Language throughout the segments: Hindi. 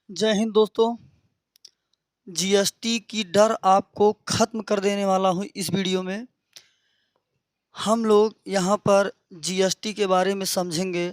जय हिंद दोस्तों। जीएसटी की डर आपको ख़त्म कर देने वाला हूँ इस वीडियो में। हम लोग यहाँ पर जीएसटी के बारे में समझेंगे।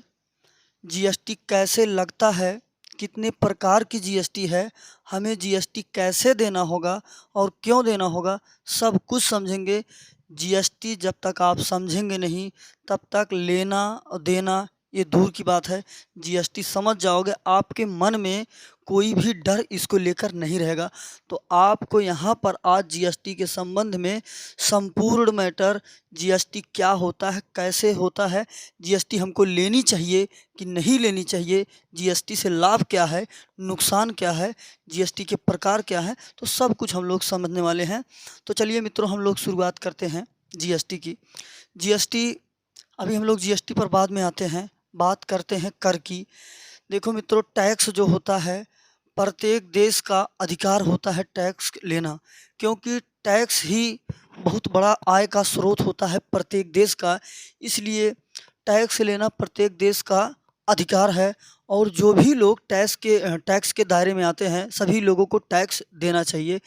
जीएसटी कैसे लगता है, कितने प्रकार की जीएसटी है, हमें जीएसटी कैसे देना होगा और क्यों देना होगा, सब कुछ समझेंगे। जीएसटी जब तक आप समझेंगे नहीं तब तक लेना और देना ये दूर की बात है। जीएसटी समझ जाओगे, आपके मन में कोई भी डर इसको लेकर नहीं रहेगा। तो आपको यहाँ पर आज जीएसटी के संबंध में संपूर्ण मैटर, जीएसटी क्या होता है, कैसे होता है, जीएसटी हमको लेनी चाहिए कि नहीं लेनी चाहिए, जीएसटी से लाभ क्या है, नुकसान क्या है, जीएसटी के प्रकार क्या है, तो सब कुछ हम लोग समझने वाले हैं। तो चलिए मित्रों, हम लोग शुरुआत करते हैं जीएसटी की। जीएसटी, अभी हम लोग जीएसटी पर बाद में आते हैं, बात करते हैं कर की। देखो मित्रों, टैक्स जो होता है, प्रत्येक देश का अधिकार होता है टैक्स लेना, क्योंकि टैक्स ही बहुत बड़ा आय का स्रोत होता है प्रत्येक देश का। इसलिए टैक्स लेना प्रत्येक देश का अधिकार है। और जो भी लोग टैक्स के दायरे में आते हैं, सभी लोगों को टैक्स देना चाहिए।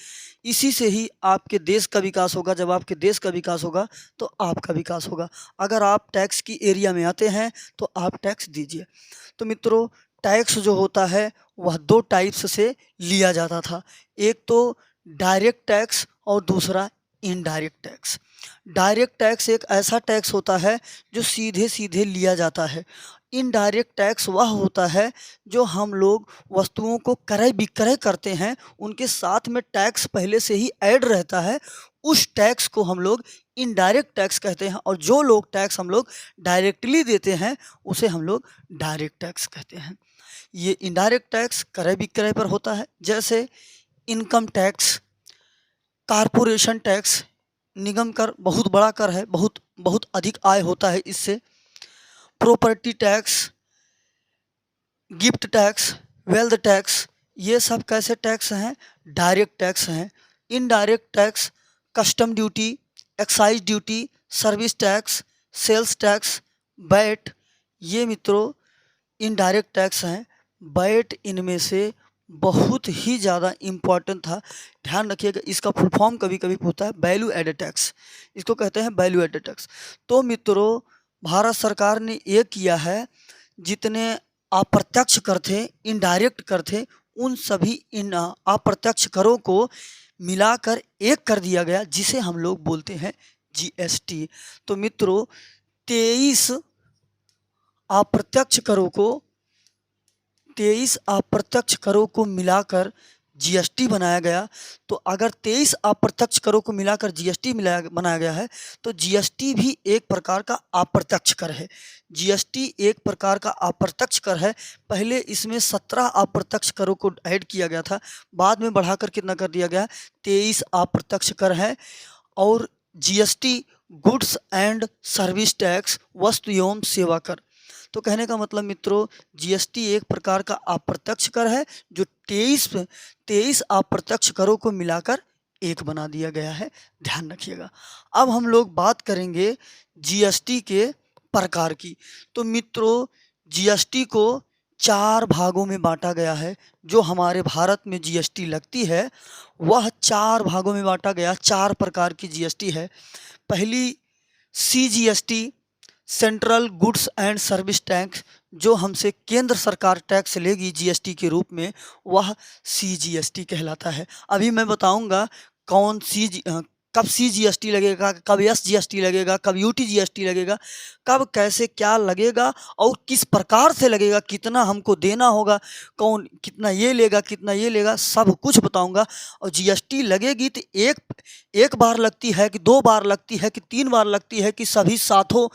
इसी से ही आपके देश का विकास होगा। जब आपके देश का विकास होगा तो आपका विकास होगा। अगर आप टैक्स की एरिया में आते हैं तो आप टैक्स दीजिए। तो मित्रों, टैक्स जो होता है वह दो टाइप्स से लिया जाता था। एक तो डायरेक्ट टैक्स और दूसरा इनडायरेक्ट टैक्स। डायरेक्ट टैक्स एक ऐसा टैक्स होता है जो सीधे सीधे लिया जाता है। इनडायरेक्ट टैक्स वह होता है जो हम लोग वस्तुओं को क्रय विक्रय करते हैं, उनके साथ में टैक्स पहले से ही ऐड रहता है, उस टैक्स को हम लोग इनडायरेक्ट टैक्स कहते हैं। और जो लोग टैक्स हम लोग डायरेक्टली देते हैं उसे हम लोग डायरेक्ट टैक्स कहते हैं। ये इनडायरेक्ट टैक्स क्रय विक्रय पर होता है, जैसे इनकम टैक्स, कारपोरेशन टैक्स। निगम कर बहुत बड़ा कर है, बहुत बहुत अधिक आय होता है इससे। Property tax, gift tax, wealth tax, ये सब कैसे टैक्स हैं? डायरेक्ट टैक्स हैं। Indirect tax, custom duty, excise duty, service tax, sales tax, VAT, ये मित्रों इनडायरेक्ट टैक्स हैं। वैट इनमें से बहुत ही ज़्यादा इम्पॉर्टेंट था। ध्यान रखिएगा, इसका फुल फॉर्म कभी कभी होता है वैल्यू एडेड टैक्स, इसको कहते हैं वैल्यू एडेड टैक्स। तो मित्रों, भारत सरकार ने ये किया है, जितने अप्रत्यक्ष कर थे, इनडायरेक्ट कर थे, उन सभी इन अप्रत्यक्ष करों को मिलाकर एक कर दिया गया, जिसे हम लोग बोलते हैं जीएसटी। तो मित्रों, 23 अप्रत्यक्ष करों को 23 अप्रत्यक्ष करों को मिलाकर जीएसटी बनाया गया। तो अगर 23 अप्रत्यक्ष करों को मिलाकर जीएसटी बनाया गया है तो जीएसटी भी एक प्रकार का अप्रत्यक्ष कर है। जीएसटी एक प्रकार का अप्रत्यक्ष कर है। पहले इसमें 17 अप्रत्यक्ष करों को ऐड किया गया था, बाद में बढ़ाकर कितना कर दिया गया? 23 अप्रत्यक्ष कर है। और GST goods and service tax, वस्तु एवं सेवा कर। तो कहने का मतलब मित्रों, जीएसटी एक प्रकार का अप्रत्यक्ष कर है जो 23 अप्रत्यक्ष करों को मिलाकर एक बना दिया गया है। ध्यान रखिएगा। अब हम लोग बात करेंगे जीएसटी के प्रकार की। तो मित्रों, जीएसटी को 4 भागों में बांटा गया है। जो हमारे भारत में जीएसटी लगती है वह 4 भागों में बांटा गया, 4 प्रकार की जीएसटी है। पहली CGST, central goods and service tax, जो हमसे केंद्र सरकार टैक्स लेगी जीएसटी के रूप में, वह सीजीएसटी कहलाता है। अभी मैं बताऊंगा कब सीजीएसटी लगेगा, कब एसजीएसटी लगेगा, कब यूटीजीएसटी लगेगा, कब कैसे क्या लगेगा और किस प्रकार से लगेगा, कितना हमको देना होगा, कौन कितना ये लेगा, कितना ये लेगा, सब कुछ बताऊंगा। और जीएसटी लगेगी तो एक बार लगती है कि 2 बार लगती है कि 3 बार लगती है कि सभी साथों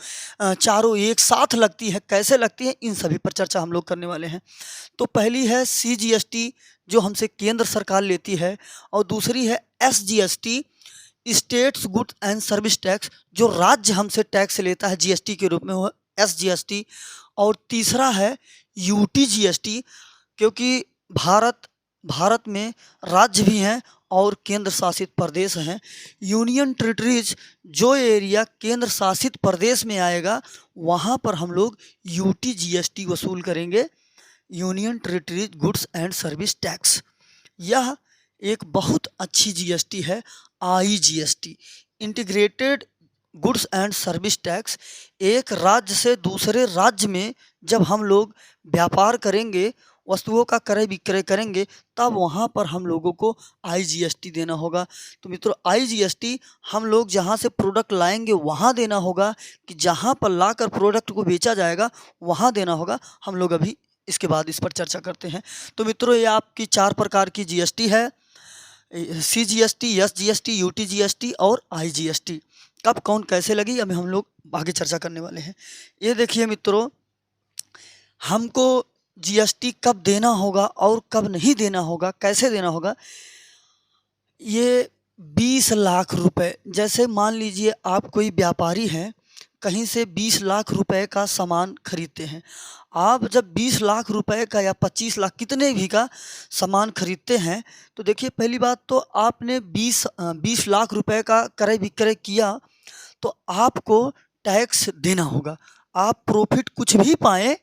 चारों एक साथ लगती है, कैसे लगती है, इन सभी पर चर्चा हम लोग करने वाले हैं। तो पहली है सीजीएसटी, जो हमसे केंद्र सरकार लेती है। और दूसरी है SGST, states goods and service tax, जो राज्य हमसे टैक्स लेता है जीएसटी के रूप में, वो एसजीएसटी। और तीसरा है यूटीजीएसटी, क्योंकि भारत में राज्य भी हैं और केंद्र शासित प्रदेश हैं। यूनियन टेरिटरीज, जो एरिया केंद्र शासित प्रदेश में आएगा वहाँ पर हम लोग यूटीजीएसटी वसूल करेंगे। Union territories goods and service tax. यह एक बहुत अच्छी जीएसटी है, IGST, integrated goods and service tax. एक राज्य से दूसरे राज्य में जब हम लोग व्यापार करेंगे, वस्तुओं का क्रय विक्रय करेंगे, तब वहाँ पर हम लोगों को आईजीएसटी देना होगा। तो मित्रों, आईजीएसटी हम लोग जहाँ से प्रोडक्ट लाएंगे वहाँ देना होगा, कि जहाँ पर लाकर प्रोडक्ट को बेचा जाएगा वहाँ देना होगा। हम लोग अभी इसके बाद इस पर चर्चा करते हैं। तो मित्रों, ये आपकी 4 प्रकार की जीएसटी है, सीजीएसटी, एसजीएसटी, यूटीजीएसटी और आईजीएसटी। कब कौन कैसे लगी, अभी हम लोग आगे चर्चा करने वाले हैं। ये देखिए मित्रों, हमको जीएसटी कब देना होगा और कब नहीं देना होगा, कैसे देना होगा। ये 20 लाख रुपए, जैसे मान लीजिए आप कोई व्यापारी हैं, कहीं से 20 लाख रुपए का सामान खरीदते हैं। आप जब 20 लाख रुपए का या 25 लाख कितने भी का सामान खरीदते हैं, तो देखिए पहली बात तो आपने 20 लाख रुपए का क्रय विक्रय किया, तो आपको टैक्स देना होगा। आप प्रॉफिट कुछ भी पाएँ,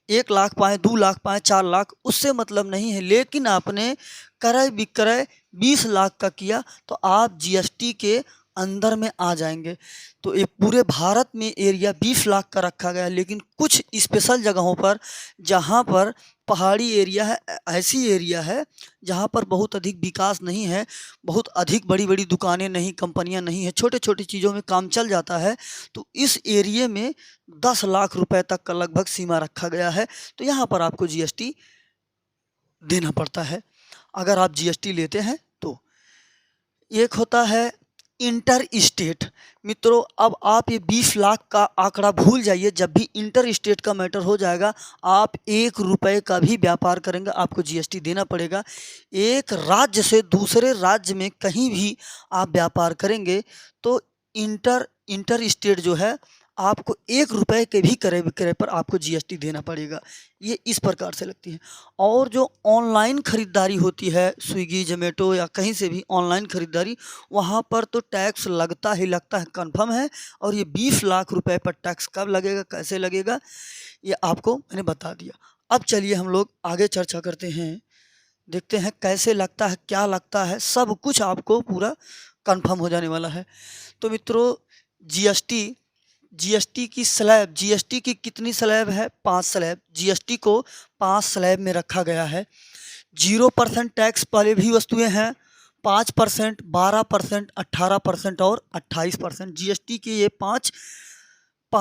1 लाख पाएँ, 2 लाख पाएँ, 4 लाख, उससे मतलब नहीं है, लेकिन आपने क्रय विक्रय 20 लाख का किया तो आप जीएसटी के अंदर में आ जाएंगे। तो ये पूरे भारत में एरिया 20 लाख का रखा गया है, लेकिन कुछ स्पेशल जगहों पर, जहाँ पर पहाड़ी एरिया है, ऐसी एरिया है जहाँ पर बहुत अधिक विकास नहीं है, बहुत अधिक बड़ी बड़ी दुकानें नहीं, कंपनियां नहीं है, छोटे छोटे चीज़ों में काम चल जाता है, तो इस एरिया में 10 लाख रुपए तक का लगभग सीमा रखा गया है। तो यहाँ पर आपको जीएसटी देना पड़ता है अगर आप जीएसटी लेते हैं तो। एक होता है इंटर स्टेट। मित्रों, अब आप ये 20 लाख का आंकड़ा भूल जाइए, जब भी इंटर स्टेट का मैटर हो जाएगा, आप 1 रुपए का भी व्यापार करेंगे आपको जीएसटी देना पड़ेगा। एक राज्य से दूसरे राज्य में कहीं भी आप व्यापार करेंगे तो इंटर स्टेट जो है, आपको 1 रुपए के भी क्रय विक्रय पर आपको जीएसटी देना पड़ेगा। ये इस प्रकार से लगती है। और जो ऑनलाइन खरीदारी होती है, स्विगी, जोमेटो या कहीं से भी ऑनलाइन खरीदारी, वहाँ पर तो टैक्स लगता ही लगता है, कंफर्म है। और ये 20 लाख रुपए पर टैक्स कब लगेगा, कैसे लगेगा, ये आपको मैंने बता दिया। अब चलिए हम लोग आगे चर्चा करते हैं, देखते हैं कैसे लगता है, क्या लगता है, सब कुछ आपको पूरा कंफर्म हो जाने वाला है। तो मित्रों, जीएसटी की स्लैब, जीएसटी की कितनी स्लैब है, 5 स्लैब। जीएसटी को 5 स्लैब में रखा गया है। 0% टैक्स वाले भी वस्तुएं हैं, 5%, 12%, 18% और 28%। जीएसटी के ये 5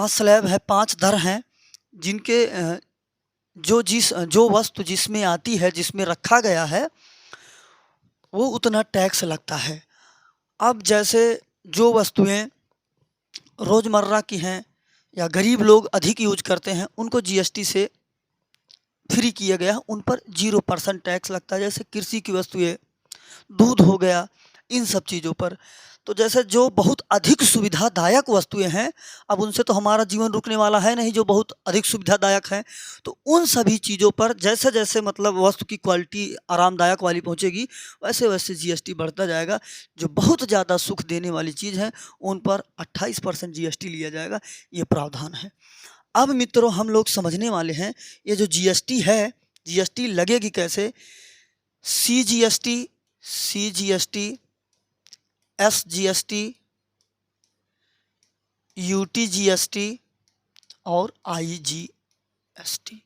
स्लैब है, 5 दर हैं, जिनके जो वस्तु जिसमें आती है, जिसमें रखा गया है, वो उतना टैक्स लगता है। अब जैसे जो वस्तुएं रोज़मर्रा की हैं या गरीब लोग अधिक यूज करते हैं, उनको जीएसटी से फ्री किया गया है, उन पर 0% टैक्स लगता है। जैसे कृषि की वस्तुएं, दूध हो गया, इन सब चीज़ों पर। तो जैसे जो बहुत अधिक सुविधादायक वस्तुएं हैं, अब उनसे तो हमारा जीवन रुकने वाला है नहीं, जो बहुत अधिक सुविधादायक हैं, तो उन सभी चीज़ों पर जैसे जैसे मतलब वस्तु की क्वालिटी आरामदायक वाली पहुंचेगी, वैसे वैसे जीएसटी बढ़ता जाएगा। जो बहुत ज़्यादा सुख देने वाली चीज़ है, उन पर 28% जीएसटी लिया जाएगा, ये प्रावधान है। अब मित्रों, हम लोग समझने वाले हैं, ये जो जीएसटी है, जीएसटी लगेगी कैसे। सीजीएसटी, एसजीएसटी, यूटीजीएसटी और आईजीएसटी।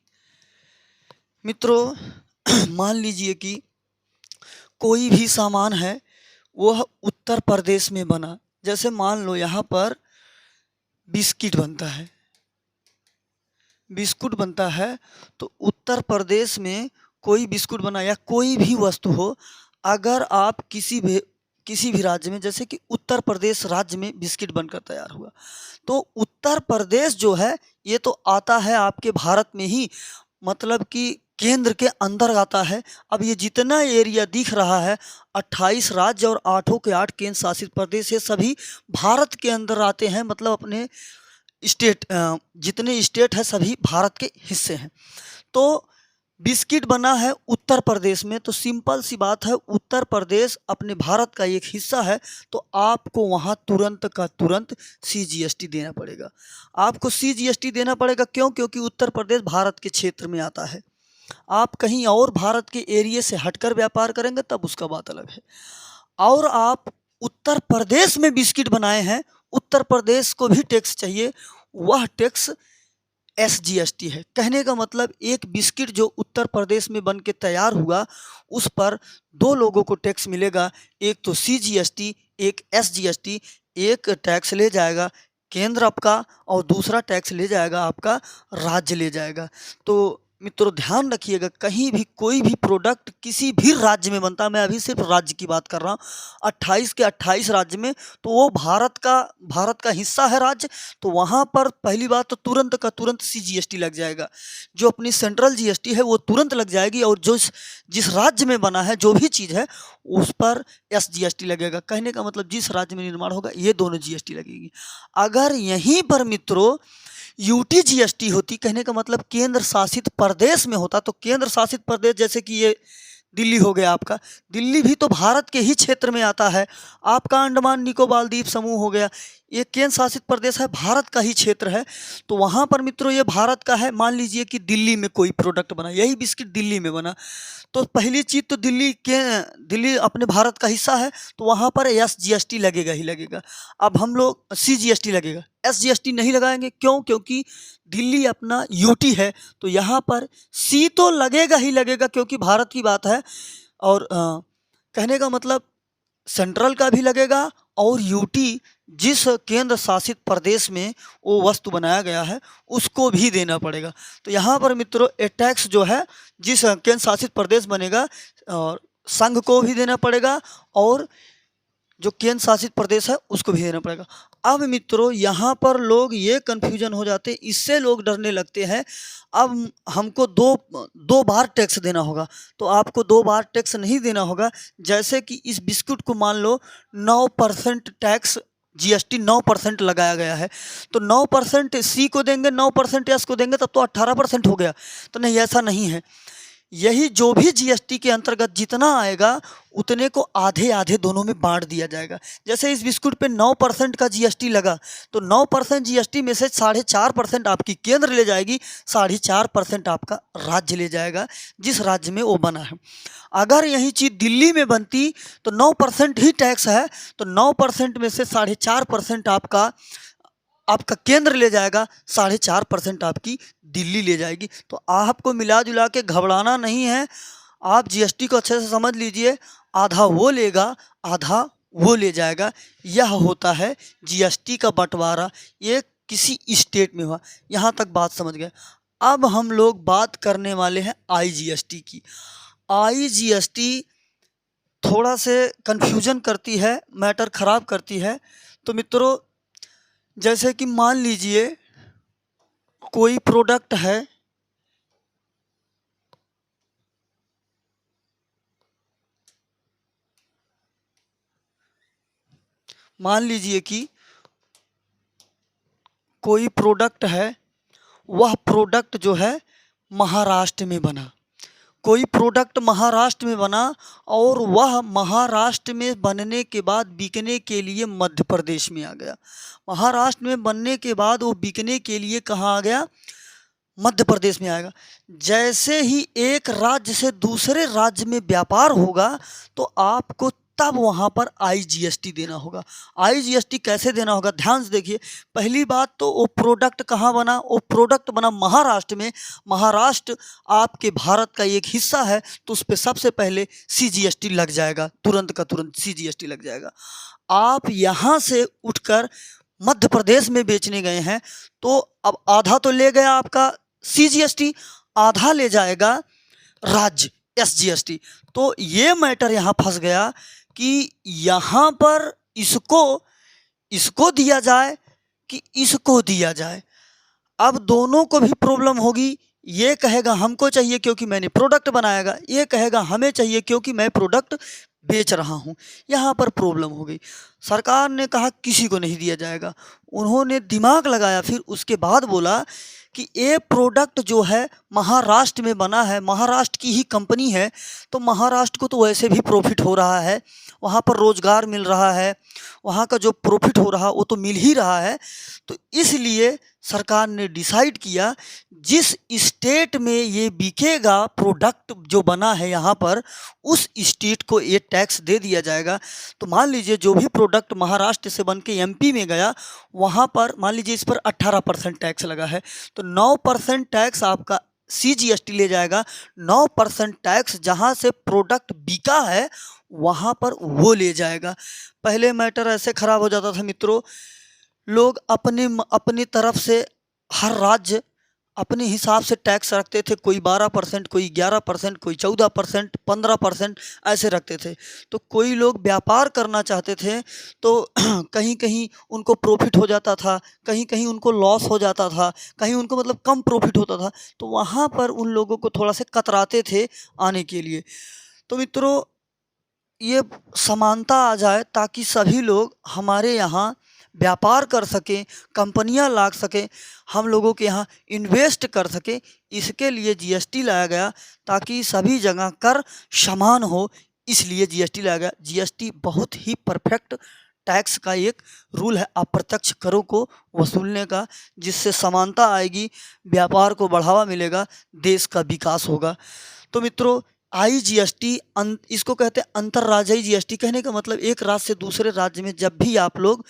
मित्रों, मान लीजिए कि कोई भी सामान है, वह उत्तर प्रदेश में बना। जैसे मान लो यहाँ पर बिस्किट बनता है, बिस्कुट बनता है, तो उत्तर प्रदेश में कोई बिस्कुट बना या कोई भी वस्तु हो, अगर आप किसी भी राज्य में, जैसे कि उत्तर प्रदेश राज्य में बिस्किट बनकर तैयार हुआ, तो उत्तर प्रदेश जो है, ये तो आता है आपके भारत में ही, मतलब कि केंद्र के अंदर आता है। अब ये जितना एरिया दिख रहा है, 28 राज्य और 8 के 8 केंद्र शासित प्रदेश, ये सभी भारत के अंदर आते हैं, मतलब अपने स्टेट, जितने स्टेट है सभी भारत के हिस्से हैं। तो बिस्किट बना है उत्तर प्रदेश में, तो सिंपल सी बात है, उत्तर प्रदेश अपने भारत का एक हिस्सा है, तो आपको वहाँ तुरंत का तुरंत सीजीएसटी देना पड़ेगा। आपको सीजीएसटी देना पड़ेगा, क्यों? क्योंकि उत्तर प्रदेश भारत के क्षेत्र में आता है। आप कहीं और भारत के एरिया से हटकर व्यापार करेंगे तब उसका बात अलग है। और आप उत्तर प्रदेश में बिस्किट बनाए हैं, उत्तर प्रदेश को भी टैक्स चाहिए, वह टैक्स SGST है। कहने का मतलब एक बिस्किट जो उत्तर प्रदेश में बन के तैयार हुआ उस पर दो लोगों को टैक्स मिलेगा, एक तो CGST, एक SGST। एक टैक्स ले जाएगा केंद्र आपका और दूसरा टैक्स ले जाएगा आपका राज्य ले जाएगा। तो मित्रों ध्यान रखिएगा, कहीं भी कोई भी प्रोडक्ट किसी भी राज्य में बनता है, मैं अभी सिर्फ राज्य की बात कर रहा हूँ, 28 के 28 राज्य में, तो वो भारत का हिस्सा है राज्य, तो वहाँ पर पहली बात तो तुरंत का तुरंत CGST लग जाएगा। जो अपनी सेंट्रल GST है वो तुरंत लग जाएगी, और जो जिस राज्य में बना है जो भी चीज़ है उस पर SGST लगेगा। कहने का मतलब जिस राज्य में निर्माण होगा ये दोनों GST लगेगी। अगर यहीं पर मित्रों UT-GST होती, कहने का मतलब केंद्र शासित प्रदेश में होता, तो केंद्र शासित प्रदेश जैसे कि ये दिल्ली हो गया आपका, दिल्ली भी तो भारत के ही क्षेत्र में आता है। आपका अंडमान निकोबार द्वीप समूह हो गया, ये केंद्र शासित प्रदेश है, भारत का ही क्षेत्र है। तो वहाँ पर मित्रों ये भारत का है। मान लीजिए कि दिल्ली में कोई प्रोडक्ट बना, यही बिस्किट दिल्ली में बना, तो पहली चीज़ तो दिल्ली अपने भारत का हिस्सा है, तो वहाँ पर SGST लगेगा ही लगेगा। अब हम लोग CGST लगेगा, SGST नहीं लगाएंगे, क्यों? क्योंकि दिल्ली अपना UT है, तो यहाँ पर C तो लगेगा ही लगेगा क्योंकि भारत की बात है। और कहने का मतलब सेंट्रल का भी लगेगा, और UT जिस केंद्र शासित प्रदेश में वो वस्तु बनाया गया है उसको भी देना पड़ेगा। तो यहाँ पर मित्रों ये टैक्स जो है जिस केंद्र शासित प्रदेश बनेगा और संघ को भी देना पड़ेगा, और जो केंद्र शासित प्रदेश है उसको भी देना पड़ेगा। अब मित्रों यहाँ पर लोग ये कन्फ्यूजन हो जाते हैं, इससे लोग डरने लगते हैं। अब हमको दो बार टैक्स देना होगा, तो आपको 2 बार टैक्स नहीं देना होगा। जैसे कि इस बिस्कुट को मान लो 9% टैक्स GST 9% लगाया गया है, तो 9% C को देंगे, 9% S को देंगे, तब तो 18% हो गया। तो नहीं, ऐसा नहीं है। यही जो भी GST के अंतर्गत जितना आएगा उतने को आधे आधे दोनों में बांट दिया जाएगा। जैसे इस बिस्कुट पे 9% का GST लगा, तो 9% GST में से 4.5% आपकी केंद्र ले जाएगी, 4.5% आपका राज्य ले जाएगा जिस राज्य में वो बना है। अगर यही चीज़ दिल्ली में बनती तो 9% ही टैक्स है, तो 9% में से 4.5% आपका केंद्र ले जाएगा, 4.5% आपकी दिल्ली ले जाएगी। तो आपको मिला जुला के घबराना नहीं है। आप GST को अच्छे से समझ लीजिए, आधा वो लेगा आधा वो ले जाएगा। यह होता है GST का बंटवारा, ये किसी स्टेट में हुआ। यहाँ तक बात समझ गए। अब हम लोग बात करने वाले हैं IGST की। IGST थोड़ा से कन्फ्यूजन करती है, मैटर ख़राब करती है। तो मित्रों जैसे कि मान लीजिए कोई प्रोडक्ट है, मान लीजिए कि कोई प्रोडक्ट है, वह प्रोडक्ट जो है महाराष्ट्र में बना। कोई प्रोडक्ट महाराष्ट्र में बना और वह महाराष्ट्र में बनने के बाद बिकने के लिए मध्य प्रदेश में आ गया। महाराष्ट्र में बनने के बाद वो बिकने के लिए कहाँ आ गया? मध्य प्रदेश में आएगा। जैसे ही एक राज्य से दूसरे राज्य में व्यापार होगा तो आपको तब वहाँ पर IGST देना होगा। IGST कैसे देना होगा, ध्यान से देखिए। पहली बात तो वो प्रोडक्ट कहाँ बना? वो प्रोडक्ट बना महाराष्ट्र में। महाराष्ट्र आपके भारत का एक हिस्सा है, तो उस पर सबसे पहले CGST लग जाएगा, तुरंत का तुरंत CGST लग जाएगा। आप यहाँ से उठकर मध्य प्रदेश में बेचने गए हैं, तो अब आधा तो ले गया आपका CGST, आधा ले जाएगा राज्य SGST। तो ये मैटर यहाँ फंस गया कि यहाँ पर इसको दिया जाए कि इसको दिया जाए। अब दोनों को भी प्रॉब्लम होगी। ये कहेगा हमको चाहिए क्योंकि मैंने प्रोडक्ट बनाएगा, ये कहेगा हमें चाहिए क्योंकि मैं प्रोडक्ट बेच रहा हूँ। यहाँ पर प्रॉब्लम हो गई। सरकार ने कहा किसी को नहीं दिया जाएगा। उन्होंने दिमाग लगाया, फिर उसके बाद बोला कि ये प्रोडक्ट जो है महाराष्ट्र में बना है, महाराष्ट्र की ही कंपनी है, तो महाराष्ट्र को तो वैसे भी प्रॉफिट हो रहा है, वहाँ पर रोज़गार मिल रहा है, वहाँ का जो प्रॉफिट हो रहा वो तो मिल ही रहा है, तो इसलिए सरकार ने डिसाइड किया जिस स्टेट में ये बिकेगा प्रोडक्ट जो बना है यहाँ पर, उस स्टेट को ये टैक्स दे दिया जाएगा। तो मान लीजिए जो भी प्रोडक्ट महाराष्ट्र से बन के एमपी में गया, वहाँ पर मान लीजिए इस पर 18% टैक्स लगा है, तो 9% टैक्स आपका CGST ले जाएगा। 9% टैक्स जहाँ से प्रोडक्ट बिका है वहाँ पर वो ले जाएगा। पहले मैटर ऐसे खराब हो जाता था मित्रों, लोग अपनी तरफ से हर राज्य अपने हिसाब से टैक्स रखते थे, कोई 12%, कोई 11%, कोई 14%, 15% ऐसे रखते थे। तो कोई लोग व्यापार करना चाहते थे तो कहीं कहीं उनको प्रॉफिट हो जाता था, कहीं कहीं उनको लॉस हो जाता था, कहीं उनको मतलब कम प्रॉफिट होता था, तो वहाँ पर उन लोगों को थोड़ा से कतराते थे आने के लिए। तो मित्रों, ये समानता आ जाए ताकि सभी लोग हमारे यहाँ व्यापार कर सकें, कंपनियां लाग सकें, हम लोगों के यहाँ इन्वेस्ट कर सकें, इसके लिए जीएसटी लाया गया ताकि सभी जगह कर समान हो, इसलिए जीएसटी लाया गया। जीएसटी बहुत ही परफेक्ट टैक्स का एक रूल है अप्रत्यक्ष करों को वसूलने का, जिससे समानता आएगी, व्यापार को बढ़ावा मिलेगा, देश का विकास होगा। तो मित्रों, IGST इसको कहते हैं अंतर्राज्यीय जीएसटी। कहने का मतलब एक राज्य से दूसरे राज्य में जब भी आप लोग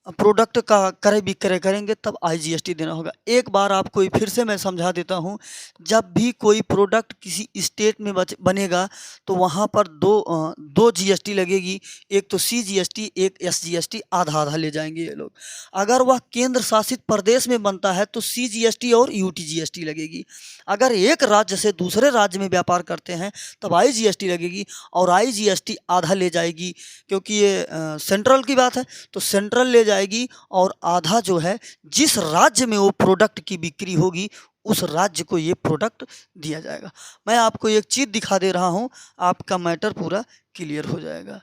प्रोडक्ट का क्रय विक्रय करेंगे तब IGST देना होगा। एक बार आपको फिर से मैं समझा देता हूँ, जब भी कोई प्रोडक्ट किसी स्टेट में बनेगा तो वहाँ पर दो GST लगेगी, एक तो CGST, एक SGST, आधा आधा ले जाएंगे ये लोग। अगर वह केंद्र शासित प्रदेश में बनता है तो CGST और UTGST लगेगी। अगर एक राज्य से दूसरे राज्य में व्यापार करते हैं तब IGST लगेगी, और IGST आधा ले जाएगी, क्योंकि ये सेंट्रल की बात है तो सेंट्रल ले जाएगी, और आधा जो है जिस राज्य में वो प्रोडक्ट की बिक्री होगी उस राज्य को ये प्रोडक्ट दिया जाएगा। मैं आपको एक चीज़ दिखा दे रहा हूँ, आपका मैटर पूरा क्लियर हो जाएगा।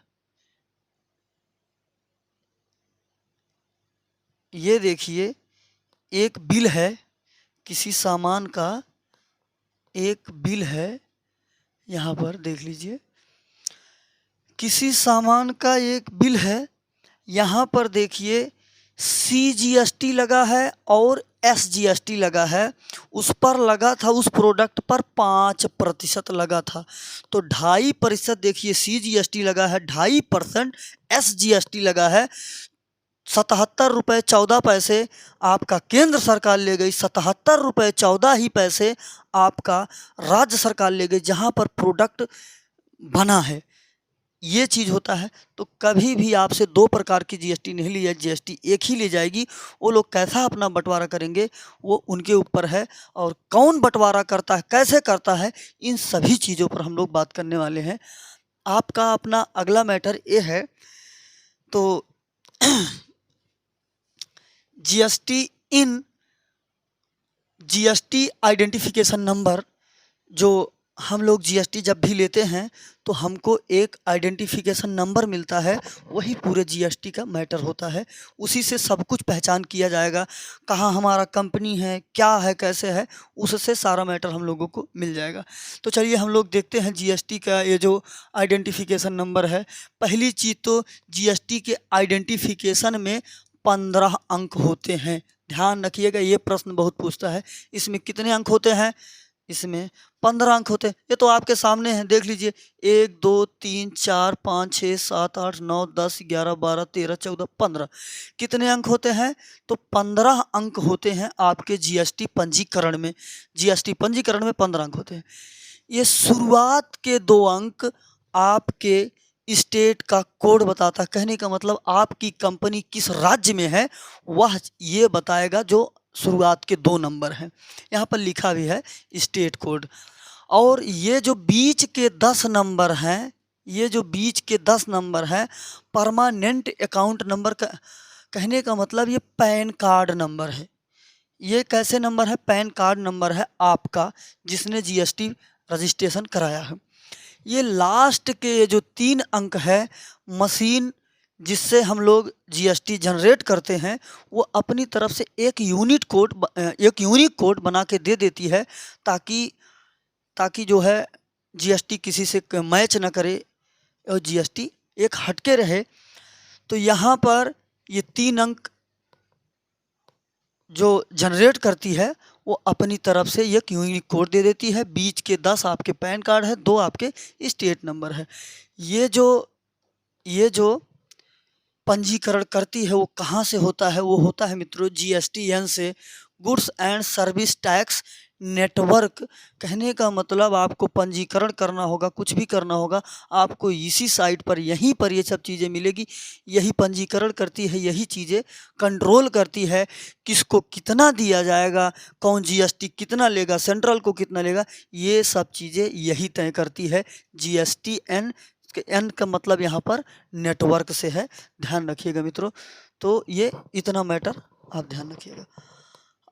ये देखिए, एक बिल है, किसी सामान का एक बिल है, यहाँ पर देख लीजिए, किसी सामान का एक बिल है। यहाँ पर देखिए CGST लगा है और SGST लगा है। उस पर लगा था, उस प्रोडक्ट पर 5% लगा था, तो 2.5% देखिए CGST लगा है, 2.5% SGST लगा है। 77 रुपये 14 पैसे आपका केंद्र सरकार ले गई, 77 रुपये 14 ही पैसे आपका राज्य सरकार ले गई जहाँ पर प्रोडक्ट बना है। ये चीज़ होता है। तो कभी भी आपसे 2 प्रकार की GST नहीं ली जाए, GST एक ही ली जाएगी। वो लोग कैसा अपना बंटवारा करेंगे वो उनके ऊपर है, और कौन बंटवारा करता है, कैसे करता है, इन सभी चीज़ों पर हम लोग बात करने वाले हैं। आपका अपना अगला मैटर ये है, तो GST आइडेंटिफिकेशन नंबर, जो हम लोग GST जब भी लेते हैं तो हमको एक आइडेंटिफिकेशन नंबर मिलता है, वही पूरे GST का मैटर होता है। उसी से सब कुछ पहचान किया जाएगा, कहाँ हमारा कंपनी है, क्या है, कैसे है, उससे सारा मैटर हम लोगों को मिल जाएगा। तो चलिए हम लोग देखते हैं GST का ये जो आइडेंटिफिकेशन नंबर है। पहली चीज़ तो GST के आइडेंटिफिकेशन में 15 अंक होते हैं। ध्यान रखिएगा, ये प्रश्न बहुत पूछता है, इसमें कितने अंक होते हैं? इसमें 15 अंक होते हैं। ये तो आपके सामने है, देख लीजिए, 1 2 3 4 5 6 7 8 9 10 11 12 13 14 15। कितने अंक होते हैं? तो 15 अंक होते हैं आपके GST पंजीकरण में। GST पंजीकरण में 15 अंक होते हैं। ये शुरुआत के 2 अंक आपके स्टेट का कोड बताता है। कहने का मतलब आपकी कंपनी किस राज्य में है वह ये बताएगा, जो शुरुआत के 2 नंबर हैं। यहाँ पर लिखा भी है स्टेट कोड। और ये जो बीच के 10 नंबर हैं, ये जो बीच के 10 नंबर हैं, परमानेंट अकाउंट नंबर का कहने का मतलब ये पैन कार्ड नंबर है। ये कैसे नंबर है? पैन कार्ड नंबर है आपका, जिसने GST रजिस्ट्रेशन कराया है। ये लास्ट के जो 3 अंक है, मशीन जिससे हम लोग GST जनरेट करते हैं, वो अपनी तरफ से एक यूनिक कोड बना के दे देती है, ताकि जो है GST किसी से मैच ना करे और GST एक हटके रहे। तो यहाँ पर ये 3 अंक जो जनरेट करती है वो अपनी तरफ से एक यूनिक कोड दे देती है। बीच के 10 आपके पैन कार्ड है, 2 आपके स्टेट नंबर है। ये जो पंजीकरण करती है वो कहाँ से होता है? वो होता है मित्रों जीएसटीएन से, goods and service tax network. कहने का मतलब आपको पंजीकरण करना होगा, कुछ भी करना होगा, आपको इसी साइट पर, यहीं पर ये सब चीज़ें मिलेगी। यही पंजीकरण करती है, यही चीज़ें कंट्रोल करती है, किसको कितना दिया जाएगा, कौन जीएसटी कितना लेगा, सेंट्रल को कितना लेगा, ये सब चीज़ें यही तय करती है। जीएसटीएन एन का मतलब यहाँ पर नेटवर्क से है, ध्यान रखिएगा मित्रों। तो ये इतना मैटर आप ध्यान रखिएगा।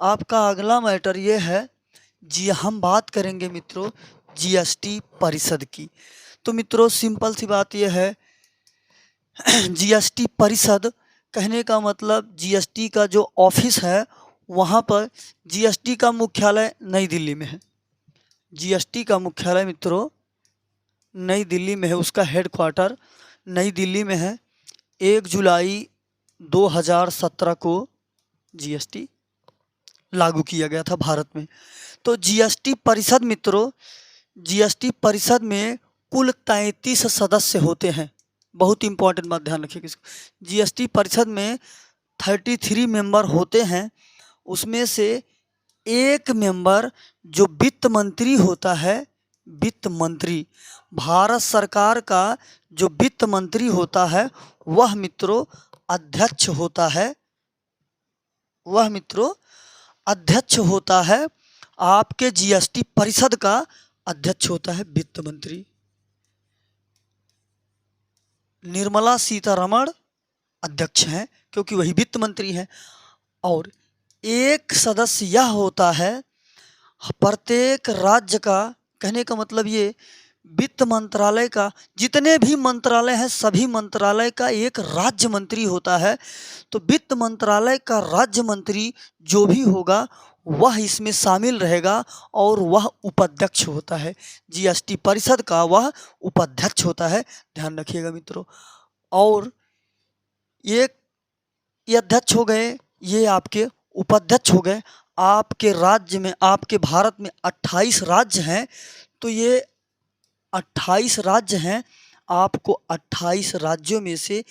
आपका अगला मैटर ये है, जी हम बात करेंगे मित्रों जीएसटी परिषद की। तो मित्रों सिंपल सी बात यह है, जीएसटी परिषद कहने का मतलब जीएसटी का जो ऑफिस है वहाँ पर, जीएसटी का मुख्यालय नई दिल्ली में है। जीएसटी का मुख्यालय मित्रों नई दिल्ली में है, उसका हेडक्वार्टर नई दिल्ली में है। 1 जुलाई 2017 को जीएसटी लागू किया गया था भारत में। तो जीएसटी परिषद मित्रों, जीएसटी परिषद में कुल 33 सदस्य होते हैं। बहुत इंपॉर्टेंट बात ध्यान रखिएगा इसको। जीएसटी परिषद में 33 मेंबर होते हैं। उसमें से एक मेंबर जो वित्त मंत्री होता है, वित्त मंत्री, भारत सरकार का जो वित्त मंत्री होता है वह मित्रों अध्यक्ष होता है। वह मित्रों अध्यक्ष होता है। आपके जीएसटी परिषद का अध्यक्ष होता है वित्त मंत्री। निर्मला सीतारमण अध्यक्ष हैं क्योंकि वही वित्त मंत्री हैं। और एक सदस्य यह होता है, प्रत्येक राज्य का, कहने का मतलब ये वित्त मंत्रालय का, जितने भी मंत्रालय हैं सभी मंत्रालय का एक राज्य मंत्री होता है। तो वित्त मंत्रालय का राज्य मंत्री जो भी होगा वह इसमें शामिल रहेगा और वह उपाध्यक्ष होता है। जीएसटी परिषद का वह उपाध्यक्ष होता है, ध्यान रखिएगा मित्रों। और ये अध्यक्ष हो गए, ये आपके उपाध्यक्ष हो गए। आपके राज्य में, आपके भारत में 28 राज्य हैं, तो ये 28 राज्य हैं। आपको 28 राज्यों में से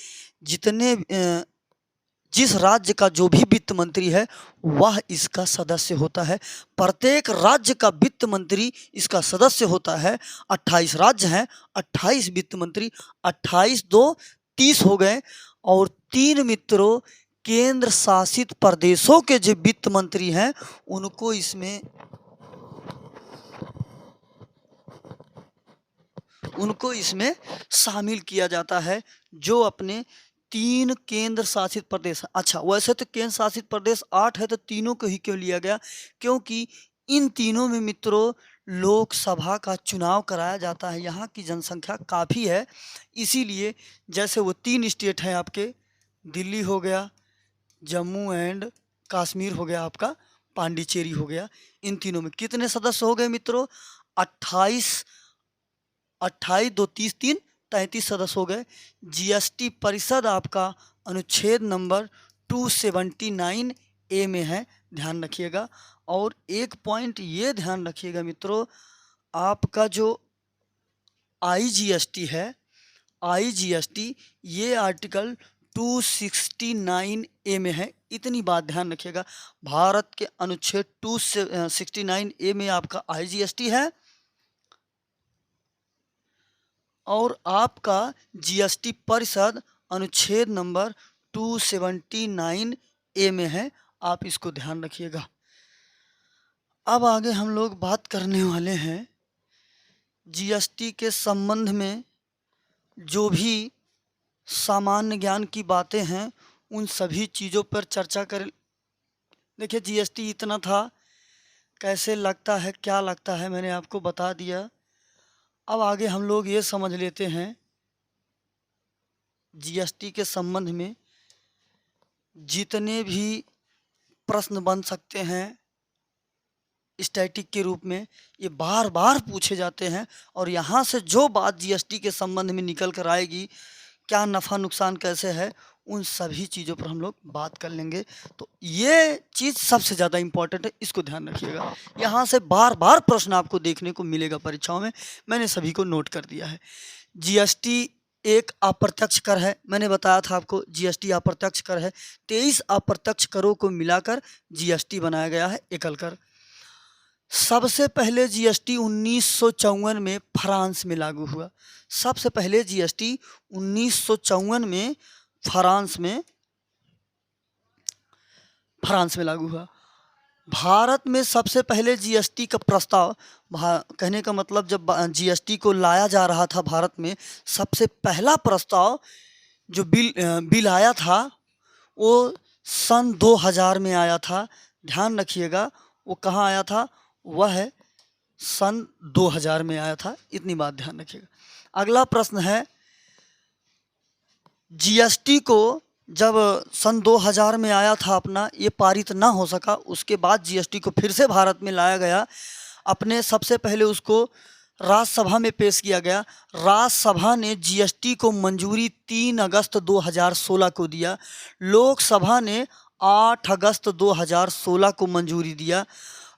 जिस राज्य का जो भी वित्त मंत्री है वह इसका सदस्य होता है। प्रत्येक राज्य का वित्त मंत्री इसका सदस्य होता है। 28 राज्य हैं, 28 वित्त मंत्री, 28 2 30 हो गए। और 3 मित्रों केंद्र शासित प्रदेशों के जो वित्त मंत्री हैं उनको इसमें शामिल किया जाता है, जो अपने 3 केंद्र शासित प्रदेश। अच्छा, वैसे तो केंद्र शासित प्रदेश 8 है, तो तीनों को ही क्यों लिया गया? क्योंकि इन तीनों में मित्रों लोकसभा का चुनाव कराया जाता है। यहाँ की जनसंख्या काफ़ी है, इसीलिए जैसे वो 3 स्टेट हैं आपके, दिल्ली हो गया, जम्मू एंड कश्मीर हो गया, आपका पांडिचेरी हो गया। इन तीनों में कितने सदस्य हो गए मित्रों? 28 2 30 3 33 सदस्य हो गए। जीएसटी परिषद आपका अनुच्छेद नंबर 279A में है, ध्यान रखिएगा। और एक पॉइंट ये ध्यान रखिएगा मित्रों, आपका जो आईजीएसटी है, आईजीएसटी ये आर्टिकल 269A में है। इतनी बात ध्यान रखिएगा, भारत के अनुच्छेद 269A में आपका आईजीएसटी है। और आपका जीएसटी परिषद अनुच्छेद नंबर 279A में है, आप इसको ध्यान रखिएगा। अब आगे हम लोग बात करने वाले हैं जीएसटी के संबंध में जो भी सामान्य ज्ञान की बातें हैं उन सभी चीज़ों पर चर्चा कर। देखिए जीएसटी इतना था, कैसे लगता है, क्या लगता है, मैंने आपको बता दिया। अब आगे हम लोग ये समझ लेते हैं जीएसटी के संबंध में जितने भी प्रश्न बन सकते हैं स्टैटिक के रूप में, ये बार बार पूछे जाते हैं। और यहाँ से जो बात जीएसटी के संबंध में निकल कर आएगी, क्या नफ़ा नुकसान कैसे है, उन सभी चीज़ों पर हम लोग बात कर लेंगे। तो ये चीज़ सबसे ज़्यादा इम्पोर्टेंट है, इसको ध्यान रखिएगा। यहाँ से बार बार प्रश्न आपको देखने को मिलेगा परीक्षाओं में, मैंने सभी को नोट कर दिया है। जीएसटी एक अप्रत्यक्ष कर है, मैंने बताया था आपको जीएसटी अप्रत्यक्ष कर है। 23 अप्रत्यक्ष करों को मिलाकर जीएसटी बनाया गया है एकल कर। सबसे पहले जीएसटी 1954 में फ्रांस में लागू हुआ। सबसे पहले जीएसटी 1954 में फ्रांस में लागू हुआ। भारत में सबसे पहले जीएसटी का प्रस्ताव, कहने का मतलब जब जीएसटी को लाया जा रहा था भारत में, सबसे पहला प्रस्ताव जो बिल आया था वो सन 2000 में आया था। ध्यान रखिएगा, वो कहाँ आया था, वह है सन 2000 में आया था, इतनी बात ध्यान रखिएगा। अगला प्रश्न है, जीएसटी को जब सन 2000 में आया था अपना, ये पारित ना हो सका, उसके बाद जीएसटी को फिर से भारत में लाया गया। अपने सबसे पहले उसको राज्यसभा में पेश किया गया। राज्यसभा ने जीएसटी को मंजूरी 3 अगस्त 2016 को दिया। लोकसभा ने 8 अगस्त 2016 को मंजूरी दिया।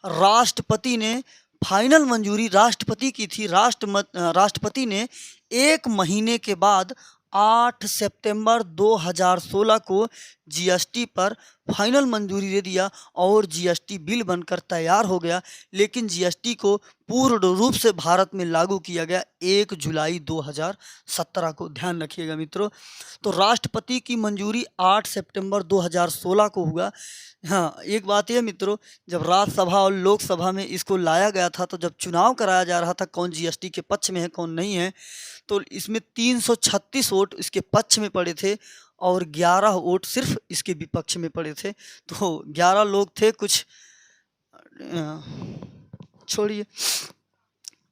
राष्ट्रपति ने फाइनल मंजूरी राष्ट्रपति की थी। राष्ट्रपति ने 1 महीने के बाद 8 सितंबर 2016 को जीएसटी पर फाइनल मंजूरी दे दिया और जीएसटी बिल बनकर तैयार हो गया। लेकिन जीएसटी को पूर्ण रूप से भारत में लागू किया गया 1 जुलाई 2017 को। ध्यान रखिएगा मित्रों। तो राष्ट्रपति की मंजूरी 8 सितंबर 2016 को हुआ। हाँ, एक बात यह मित्रों, जब राज्यसभा और लोकसभा में इसको लाया गया था, तो जब चुनाव कराया जा रहा था कौन जीएसटी के पक्ष में है कौन नहीं है, तो इसमें 336 वोट इसके पक्ष में पड़े थे और 11 वोट सिर्फ इसके विपक्ष में पड़े थे। तो 11 लोग थे, कुछ छोड़िए।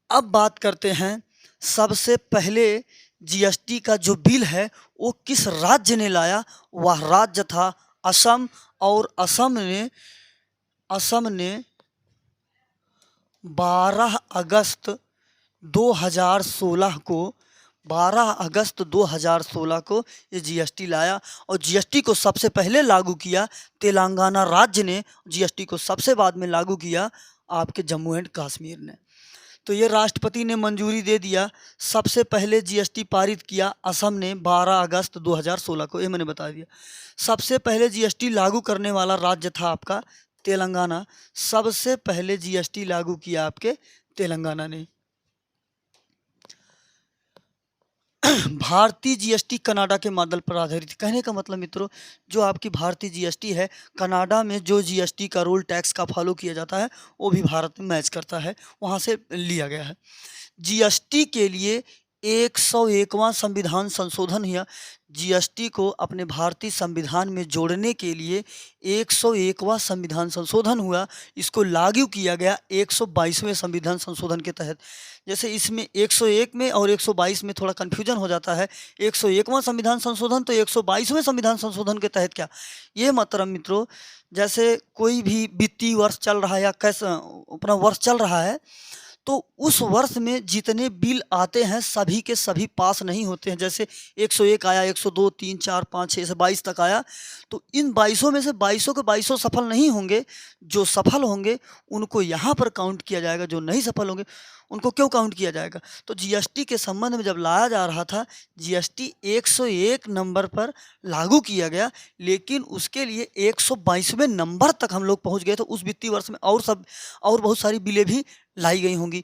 अब बात करते हैं, सबसे पहले जीएसटी का जो बिल है वो किस राज्य ने लाया। वह राज्य था असम, और असम ने 12 अगस्त 2016 को ये जीएसटी लाया। और जीएसटी को सबसे पहले लागू किया तेलंगाना राज्य ने, जीएसटी को सबसे बाद में लागू किया आपके जम्मू एंड कश्मीर ने। तो ये राष्ट्रपति ने मंजूरी दे दिया। सबसे पहले जीएसटी पारित किया असम ने 12 अगस्त 2016 को, ये मैंने बता दिया। सबसे पहले जीएसटी लागू करने वाला राज्य था आपका तेलंगाना। सबसे पहले जीएसटी लागू किया आपके तेलंगाना ने। भारतीय जीएसटी कनाडा के मॉडल पर आधारित। कहने का मतलब मित्रों, जो आपकी भारतीय जीएसटी है, कनाडा में जो जीएसटी का रूल टैक्स का फॉलो किया जाता है वो भी भारत में मैच करता है, वहाँ से लिया गया है। जीएसटी के लिए 101वां संविधान संशोधन हुआ। जीएसटी को अपने भारतीय संविधान में जोड़ने के लिए 101वां संविधान संशोधन हुआ। इसको लागू किया गया 122वें संविधान संशोधन के तहत। जैसे इसमें 101 में और 122 में थोड़ा कन्फ्यूजन हो जाता है। 101वां संविधान संशोधन तो 122वें संविधान संशोधन के तहत क्या, ये मतलब मित्रों, जैसे कोई भी वित्तीय वर्ष चल रहा है या कैसा अपना वर्ष चल रहा है, तो उस वर्ष में जितने बिल आते हैं सभी के सभी पास नहीं होते हैं। जैसे 101 आया, 102, 3, 4, 5, 6 से 22 तक आया, तो इन 22 में से 22 के 22 सफल नहीं होंगे। जो सफल होंगे उनको यहाँ पर काउंट किया जाएगा, जो नहीं सफल होंगे उनको क्यों काउंट किया जाएगा। तो जीएसटी के संबंध में जब लाया जा रहा था, जीएसटी 101 नंबर पर लागू किया गया, लेकिन उसके लिए 122वें नंबर तक हम लोग पहुँच गए। तो उस वित्तीय वर्ष में और बहुत सारी बिलें भी लाई गई होंगी।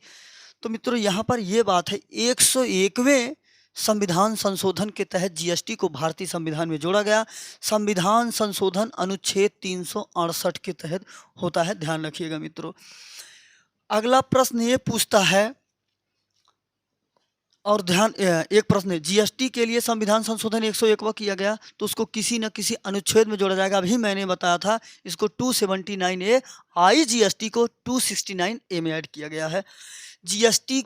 तो मित्रों, यहाँ पर ये बात है, 101वें संविधान संशोधन के तहत जीएसटी को भारतीय संविधान में जोड़ा गया। संविधान संशोधन अनुच्छेद 368 के तहत होता है, ध्यान रखिएगा मित्रों। अगला प्रश्न ये पूछता है, और एक प्रश्न है, जीएसटी के लिए संविधान संशोधन 101वां किया गया, तो उसको किसी न किसी अनुच्छेद में जोड़ा जाएगा। अभी मैंने बताया था, इसको 279A, जीएसटी को 269A में ऐड किया गया है। जीएसटी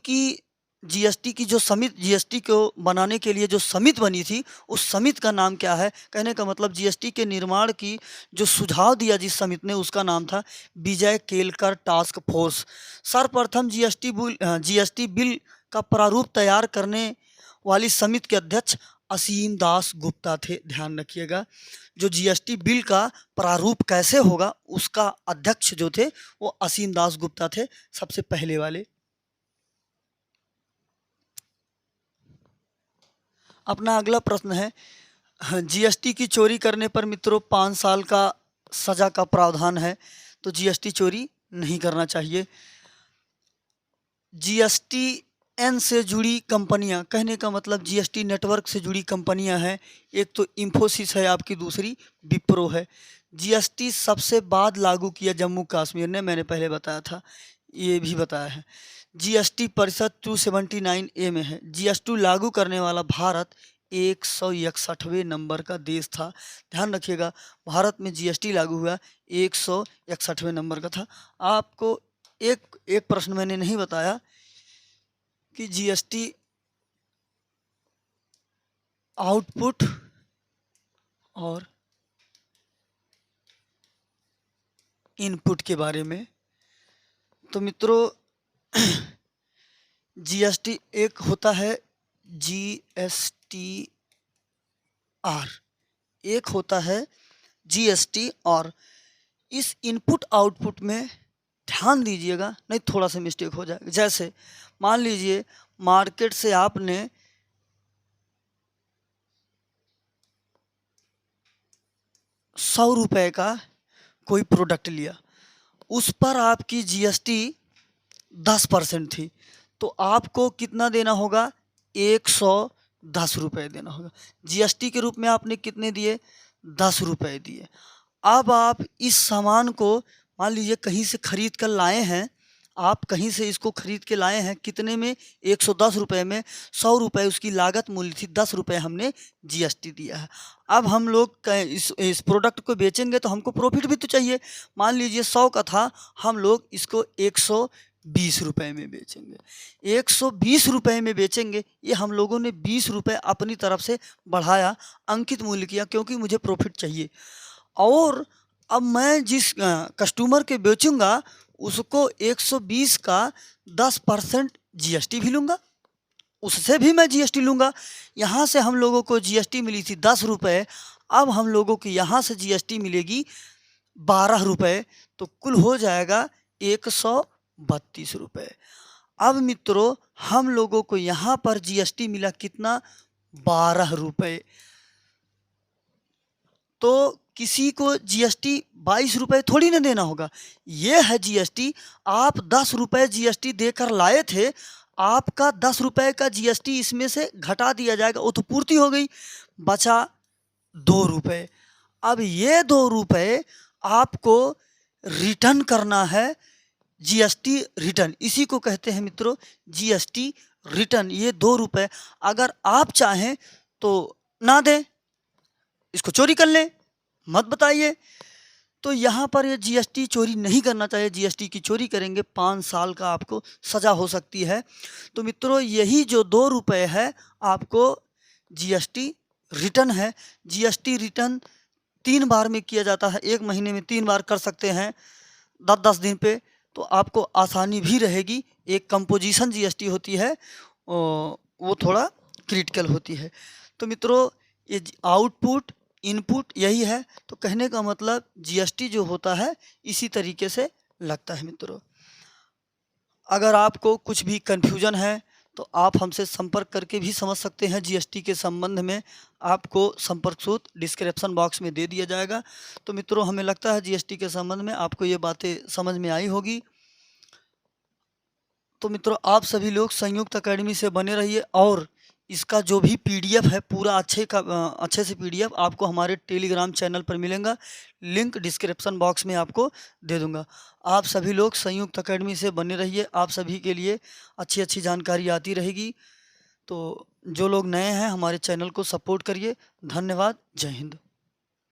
की जो समिति, जीएसटी को बनाने के लिए जो समिति बनी थी, उस समिति का नाम क्या है। कहने का मतलब जीएसटी के निर्माण की जो सुझाव दिया जिस समिति ने, उसका नाम था विजय केलकर टास्क फोर्स। सर्वप्रथम जीएसटी बिल का प्रारूप तैयार करने वाली समिति के अध्यक्ष असीम दास गुप्ता थे। ध्यान रखिएगा, जो जीएसटी बिल का प्रारूप कैसे होगा उसका अध्यक्ष जो थे वो असीम दास गुप्ता थे, सबसे पहले वाले। अपना अगला प्रश्न है, जीएसटी की चोरी करने पर मित्रों 5 साल का सजा का प्रावधान है, तो जीएसटी चोरी नहीं करना चाहिए। जीएसटीएन से जुड़ी कंपनियां, कहने का मतलब जीएसटी नेटवर्क से जुड़ी कंपनियां हैं। एक तो इंफोसिस है आपकी, दूसरी विप्रो है। जीएसटी सबसे बाद लागू किया जम्मू कश्मीर ने, मैंने पहले बताया था, ये भी बताया है। जीएसटी परिषद 279A में है। जीएसटी लागू करने वाला भारत 161वें नंबर का देश था। ध्यान रखिएगा, भारत में जीएसटी लागू हुआ 161वें नंबर का था। आपको एक प्रश्न मैंने नहीं बताया कि जीएसटी आउटपुट और इनपुट के बारे में। तो मित्रों जीएसटी एक होता है जीएसटीआर, एक होता है जीएसटी और। इस इनपुट आउटपुट में ध्यान दीजिएगा, नहीं थोड़ा सा मिस्टेक हो जाएगा। जैसे मान लीजिए मार्केट से आपने 100 रुपए का कोई प्रोडक्ट लिया, उस पर आपकी जीएसटी 10% थी, तो आपको कितना देना होगा? 110 रुपये देना होगा। जीएसटी के रूप में आपने कितने दिए? 10 रुपये दिए। अब आप इस सामान को मान लीजिए कहीं से खरीद कर लाए हैं, आप कहीं से इसको खरीद के लाए हैं, कितने में? 110 रुपये में। 100 रुपये उसकी लागत मूल्य थी, 10 रुपये हमने जीएसटी दिया है। अब हम लोग इस प्रोडक्ट को बेचेंगे तो हमको प्रॉफिट भी तो चाहिए। मान लीजिए 100 का था, हम लोग इसको 120 रुपये में बेचेंगे। 120 रुपये में बेचेंगे, ये हम लोगों ने 20 रुपये अपनी तरफ से बढ़ाया, अंकित मूल्य किया, क्योंकि मुझे प्रॉफिट चाहिए। और अब मैं जिस कस्टमर के बेचूंगा उसको 120 का 10% जीएसटी भी लूँगा, उससे भी मैं जीएसटी लूँगा। यहाँ से हम लोगों को जीएसटी मिली थी 10 रुपये, अब हम लोगों को यहाँ से जीएसटी मिलेगी 12 रुपये, तो कुल हो जाएगा 132 रुपये। अब मित्रों हम लोगों को यहाँ पर जीएसटी मिला कितना? 12 रुपये। तो किसी को जीएसटी 22 रुपये थोड़ी ना देना होगा। ये है जीएसटी। आप 10 रुपये जीएसटी देकर लाए थे, आपका 10 रुपये का जीएसटी इसमें से घटा दिया जाएगा, वो तो पूर्ति हो गई, बचा 2 रुपये। अब ये 2 रुपये आपको रिटर्न करना है, जीएसटी रिटर्न, इसी को कहते हैं मित्रों जीएसटी रिटर्न। ये 2 रुपये अगर आप चाहें तो ना दें, इसको चोरी कर लें, मत बताइए। तो यहाँ पर ये जीएसटी चोरी नहीं करना चाहिए। जीएसटी की चोरी करेंगे 5 साल का आपको सज़ा हो सकती है। तो मित्रों यही जो 2 रुपये है आपको जीएसटी रिटर्न है। जीएसटी रिटर्न 3 बार में किया जाता है, 1 महीने में 3 बार कर सकते हैं, 10-10 दिन पे, तो आपको आसानी भी रहेगी। एक कंपोजिशन जीएसटी होती है, वो थोड़ा क्रिटिकल होती है। तो मित्रों ये आउटपुट इनपुट यही है। तो कहने का मतलब जीएसटी जो होता है इसी तरीके से लगता है। मित्रों अगर आपको कुछ भी कन्फ्यूजन है तो आप हमसे संपर्क करके भी समझ सकते हैं। जीएसटी के संबंध में आपको संपर्क सूत्र डिस्क्रिप्शन बॉक्स में दे दिया जाएगा। तो मित्रों हमें लगता है जीएसटी के संबंध में आपको ये बातें समझ में आई होगी। तो मित्रों आप सभी लोग संयुक्त अकेडमी से बने रहिए, और इसका जो भी पीडीएफ है पूरा अच्छे से पीडीएफ आपको हमारे टेलीग्राम चैनल पर मिलेगा, लिंक डिस्क्रिप्शन बॉक्स में आपको दे दूंगा। आप सभी लोग संयुक्त अकेडमी से बने रहिए, आप सभी के लिए अच्छी जानकारी आती रहेगी। तो जो लोग नए हैं हमारे चैनल को सपोर्ट करिए। धन्यवाद। जय हिंद।